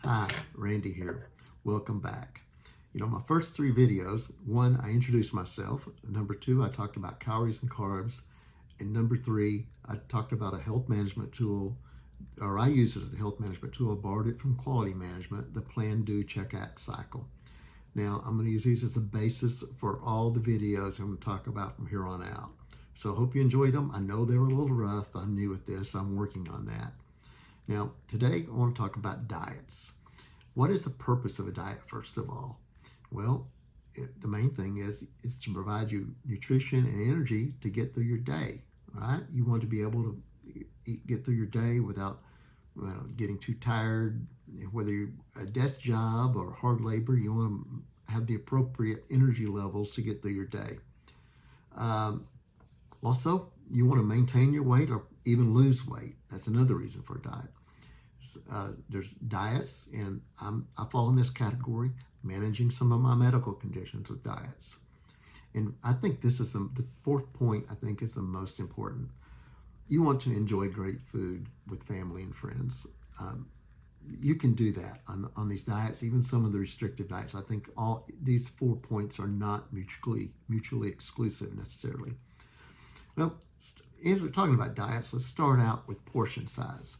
Hi, Randy here. Welcome back. My first three videos, one, I introduced myself. Number two, I talked about calories and carbs. And number three, I talked about a health management tool, or I use it as a health management tool. I borrowed it from Quality Management, the Plan, Do, Check, Act cycle. Now, I'm going to use these as the basis for all the videos I'm going to talk about from here on out. So I hope you enjoyed them. I know they were a little rough. I'm new at this. I'm working on that. Now, today I want to talk about diets. What is the purpose of a diet, first of all? Well, the main thing is to provide you nutrition and energy to get through your day, right? You want to be able to get through your day without getting too tired. Whether you're a desk job or hard labor, you want to have the appropriate energy levels to get through your day. Also, you want to maintain your weight or even lose weight. That's another reason for a diet. There's diets, and I fall in this category, managing some of my medical conditions with diets. And I think this is the fourth point. I think is the most important. You want to enjoy great food with family and friends. You can do that on these diets, even some of the restrictive diets. I think all these 4 points are not mutually exclusive necessarily. Well, as we're talking about diets, let's start out with portion size.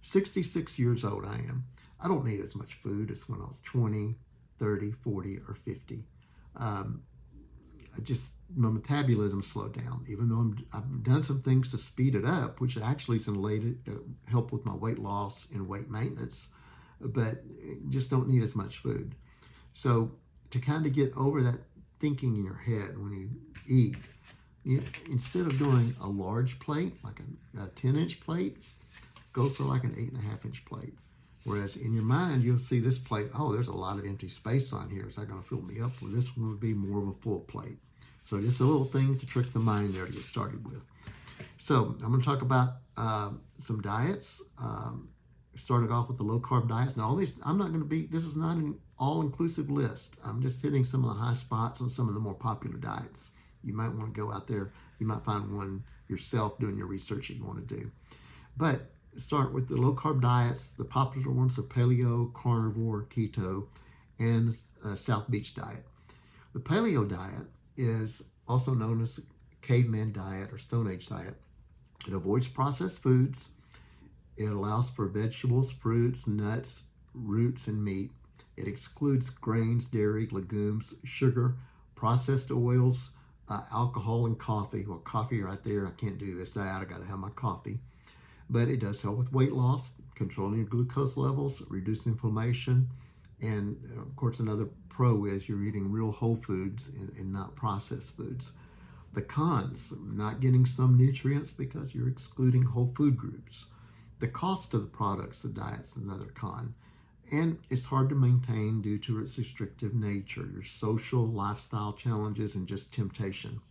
66 years old I am. I don't need as much food as when I was 20, 30, 40, or 50. My metabolism slowed down, even though I've done some things to speed it up, which actually is help with my weight loss and weight maintenance, but just don't need as much food. So to kind of get over that thinking in your head when you eat, instead of doing a large plate, like a 10-inch plate, go for like an 8.5-inch plate. Whereas in your mind, you'll see this plate, oh, there's a lot of empty space on here. Is that going to fill me up? Well, this one would be more of a full plate. So just a little thing to trick the mind there to get started with. So I'm going to talk about some diets. Started off with the low-carb diets. Now, this is not an all-inclusive list. I'm just hitting some of the high spots on some of the more popular diets. You might want to go out there. You might find one yourself doing your research that you want to do. But start with the low-carb diets. The popular ones are paleo, carnivore, keto, and South Beach diet. The paleo diet is also known as caveman diet or Stone Age diet. It avoids processed foods. It allows for vegetables, fruits, nuts, roots, and meat. It excludes grains, dairy, legumes, sugar, processed oils, alcohol, and coffee. Well, coffee right there, I can't do this diet. I got to have my coffee. But it does help with weight loss, controlling your glucose levels, reducing inflammation, and of course another pro is you're eating real whole foods and not processed foods. The cons, not getting some nutrients because you're excluding whole food groups. The cost of the products, the diet's another con. And it's hard to maintain due to its restrictive nature, your social, lifestyle challenges, and just temptation.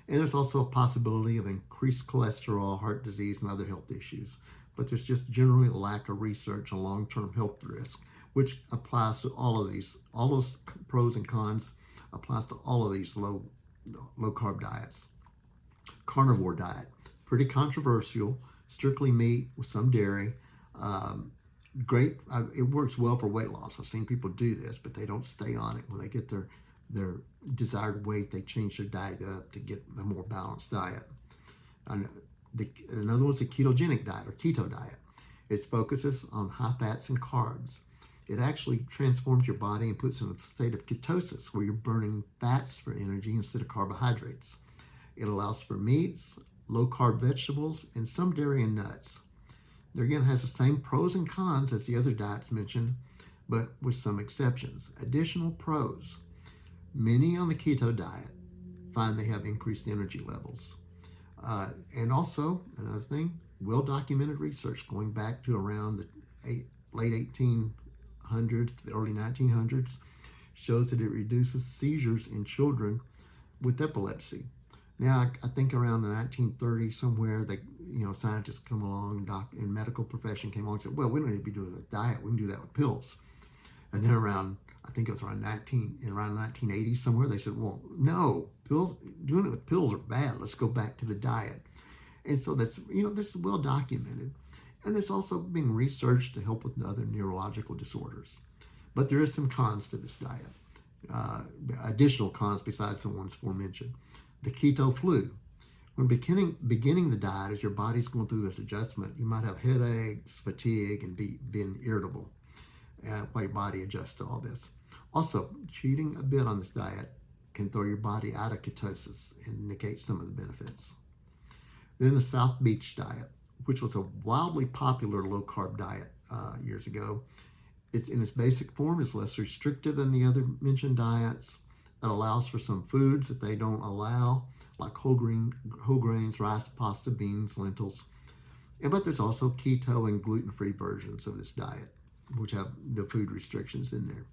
And there's also a possibility of increased cholesterol, heart disease, and other health issues. But there's just generally a lack of research on long-term health risk, which applies to all of these. All those pros and cons applies to all of these low-carb diets. Carnivore diet, pretty controversial, strictly meat with some dairy. Great, it works well for weight loss. I've seen people do this, but they don't stay on it. When they get their desired weight, they change their diet up to get a more balanced diet. Another one's a ketogenic diet or keto diet. It focuses on high fats and carbs. It actually transforms your body and puts you in a state of ketosis where you're burning fats for energy instead of carbohydrates. It allows for meats, low-carb vegetables, and some dairy and nuts. There again has the same pros and cons as the other diets mentioned, but with some exceptions. Additional pros. Many on the keto diet find they have increased energy levels. And also, another thing, well-documented research going back to around the late 1800s to the early 1900s shows that it reduces seizures in children with epilepsy. Now, I think around the 1930s somewhere, scientists come along, and medical profession came along and said, well, we don't need to be doing a diet. We can do that with pills. And then I think it was around 1980 somewhere, they said, well, no, doing it with pills are bad. Let's go back to the diet. And so that's well documented. And there's also been research to help with other neurological disorders. But there is some cons to this diet, uh, additional cons besides the ones aforementioned. The keto flu. When beginning the diet, as your body's going through this adjustment, you might have headaches, fatigue, and being irritable while your body adjusts to all this. Also, cheating a bit on this diet can throw your body out of ketosis and negate some of the benefits. Then the South Beach diet, which was a wildly popular low-carb diet years ago. It's in its basic form, it's less restrictive than the other mentioned diets. It allows for some foods that they don't allow, like whole grains, rice, pasta, beans, lentils. But there's also keto and gluten-free versions of this diet, which have the food restrictions in there.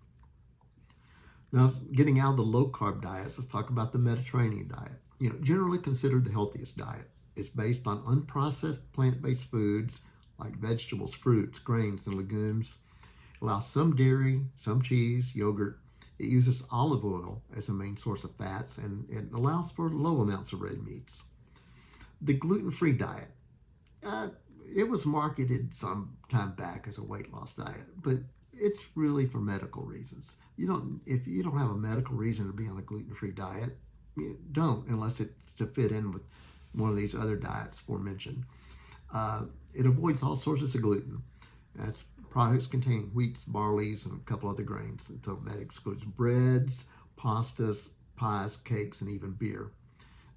Now, getting out of the low-carb diets, let's talk about the Mediterranean diet. Generally considered the healthiest diet. It's based on unprocessed plant-based foods like vegetables, fruits, grains, and legumes. It allows some dairy, some cheese, yogurt. It uses olive oil as a main source of fats, and it allows for low amounts of red meats. The gluten-free diet. It was marketed some time back as a weight loss diet, but it's really for medical reasons. If you don't have a medical reason to be on a gluten-free diet, don't, unless it's to fit in with one of these other diets aforementioned. It avoids all sources of gluten. That's products containing wheats, barleys, and a couple other grains. And so that excludes breads, pastas, pies, cakes, and even beer.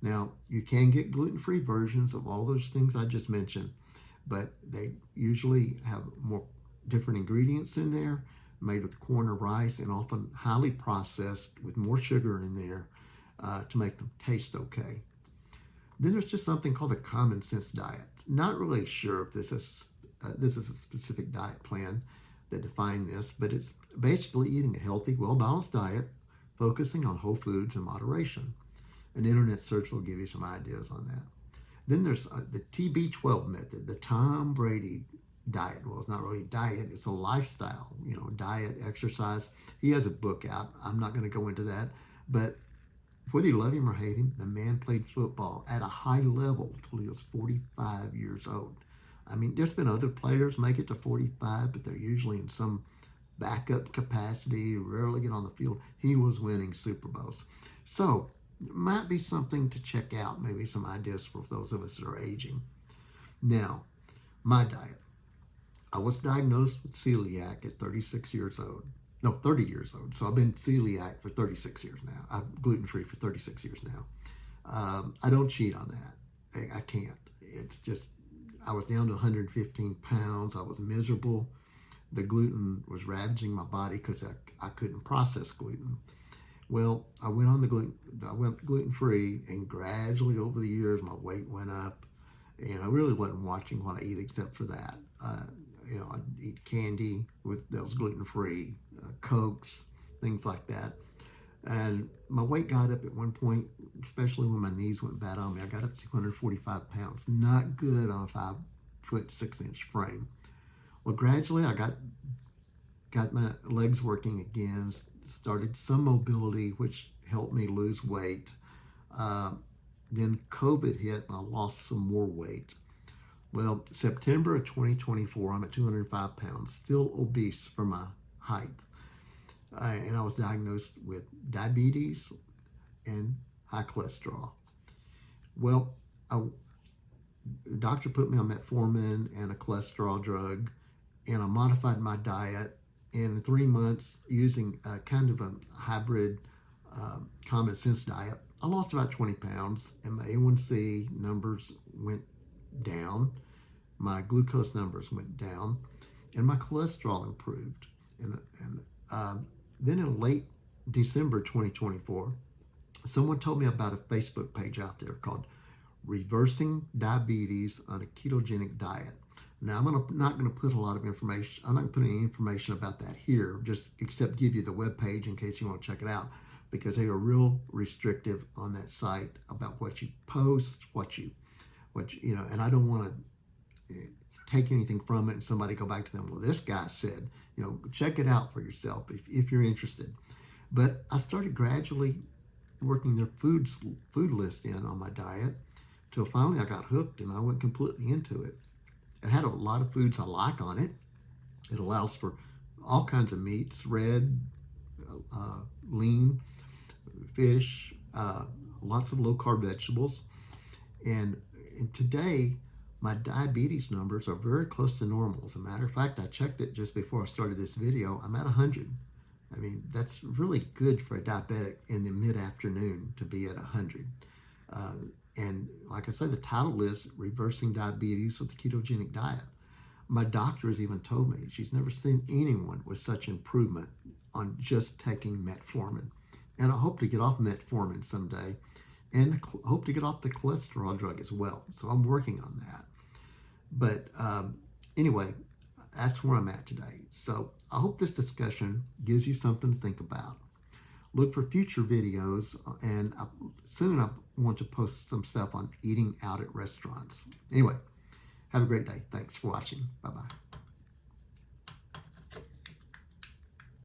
Now, you can get gluten-free versions of all those things I just mentioned, but they usually have more different ingredients in there, made with corn or rice, and often highly processed with more sugar in there to make them taste okay. Then there's just something called a common sense diet. Not really sure if this is a specific diet plan that defines this, but it's basically eating a healthy, well-balanced diet, focusing on whole foods in moderation. An internet search will give you some ideas on that. Then there's the TB12 method, the Tom Brady diet. Well, it's not really a diet, it's a lifestyle, diet, exercise. He has a book out. I'm not going to go into that, but whether you love him or hate him, the man played football at a high level till he was 45 years old. I mean, there's been other players make it to 45, but they're usually in some backup capacity, rarely get on the field. He was winning Super Bowls. So, it might be something to check out, maybe some ideas for those of us that are aging. Now, my diet. I was diagnosed with celiac at 36 years old. No, 30 years old. So I've been celiac for 36 years now. I'm gluten-free for 36 years now. I don't cheat on that. I can't. It's just, I was down to 115 pounds. I was miserable. The gluten was ravaging my body because I couldn't process gluten. Well, I went gluten-free, and gradually over the years, my weight went up, and I really wasn't watching what I eat except for that. I'd eat candy that was gluten-free, Cokes, things like that. And my weight got up at one point, especially when my knees went bad on me. I got up to 245 pounds. Not good on a 5'6" frame. Well, gradually I got my legs working again, started some mobility, which helped me lose weight. Then COVID hit and I lost some more weight. Well, September of 2024, I'm at 205 pounds, still obese for my height. And I was diagnosed with diabetes and high cholesterol. Well, the doctor put me on metformin and a cholesterol drug, and I modified my diet. In 3 months, using kind of a hybrid common sense diet, I lost about 20 pounds, and my A1C numbers went down, my glucose numbers went down, and my cholesterol improved. And then in late December 2024, someone told me about a Facebook page out there called Reversing Diabetes on a Ketogenic Diet. Now, I'm not going to put a lot of information. I'm not going to put any information about that here, just except give you the webpage in case you want to check it out, because they are real restrictive on that site about what you post, and I don't want to take anything from it and somebody go back to them. Well, this guy said, check it out for yourself if you're interested. But I started gradually working their food list in on my diet till finally I got hooked and I went completely into it. It had a lot of foods I like on it. It allows for all kinds of meats, red, lean, fish, lots of low carb vegetables. And today, my diabetes numbers are very close to normal. As a matter of fact, I checked it just before I started this video. I'm at 100. I mean, that's really good for a diabetic in the mid-afternoon to be at 100. Uh, and like I said, the title is Reversing Diabetes with the Ketogenic Diet. My doctor has even told me she's never seen anyone with such improvement on just taking metformin. And I hope to get off metformin someday, and hope to get off the cholesterol drug as well. So I'm working on that. But anyway, that's where I'm at today. So I hope this discussion gives you something to think about. Look for future videos, and soon I want to post some stuff on eating out at restaurants. Anyway, have a great day. Thanks for watching. Bye-bye.